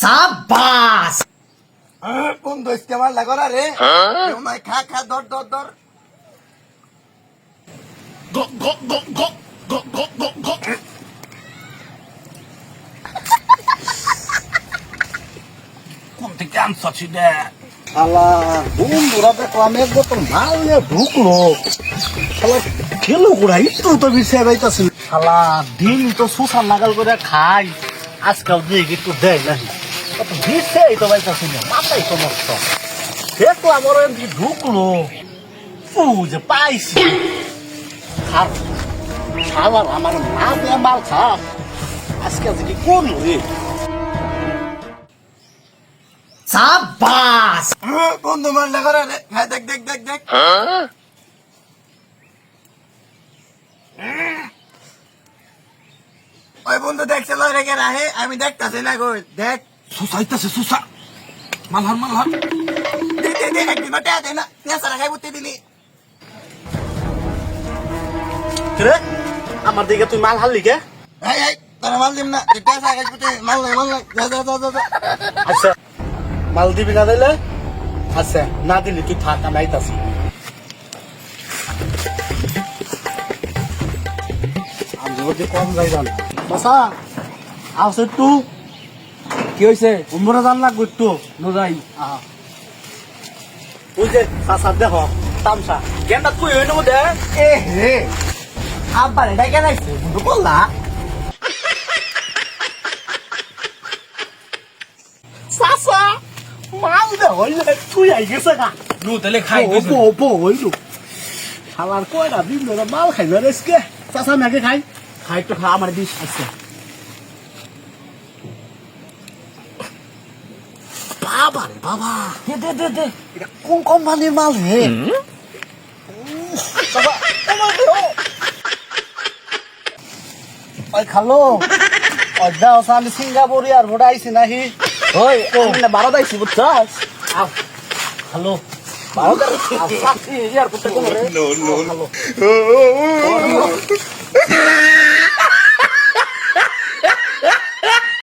সাবাস বন্ধু ইস্তেমাল লাগো না রে মাই খা খা দর দর দর কোন থেকে আনছি দে শালা বন্ধুরা দেখলাম এক বোতল মাল নিয়ে ঢুকলো শালা খেলো গুড়া একটু তো বিষয় পাইতাছি শালা দিন তো সুসার নাগাল করে খাই আজকাল দিকে একটু দেয় নাকি অত বিষয় তো পাইতাছি না মাথাই তো নষ্ট দেখলাম ওর এমনি ঢুকলো যে পাইছি খাবার আমার মা দিয়ে মাল খা আজকাল কি করলো রে সাবাস বন্ধু মাল না করে রে হ্যাঁ দেখ দেখ দেখ দেখ ওই বন্ধু দেখছে রেখে রাহে আমি দেখতাছি না গো দেখ সুসা আইতাছে সুসা মালহার মালহার দে দে দে একদিন বাটে দে না নেসারা খাই বুঝতে দিলি রে আমার দিকে তুই মাল হারলি কে এই এই তোরা মাল দিম না তুই নেসারা খাই বুঝতে মাল নাই যা যা যা যা আচ্ছা মাল দিবি না দিলে আচ্ছা না দিলি তুই থাক আমি আইতাছি আমি ওদের কম যাইবান বাসা আস একটু কি হইছে উমরা জান লাগবে একটু নজাই ওই যে চাষা দেখ তামসা গেন্দা তুই হইন দে এ হে আব্বার এটা কেন আইছে বন্ধু বললা চাষা মাল দে হইলে তুই আই গেছে গা নু তাহলে খাই ওপো ওপো হইলু শালার কয়টা দিন ধরে মাল খাইবে রেসকে চাষা মেঘে খাই খাই তো খা আমার দিস আছে বাবা রে বাবা দে দে দে দে এটা কোন কোম্পানির মাল হে বাবা ওই খালো ওই দাও আমি সিঙ্গাপুরি আর ভোটা আইছি নাহি ওই আমি না 12 দাইছি বুঝছস আও হ্যালো বারোটা সাথী ইয়ার করতে কোন রে no no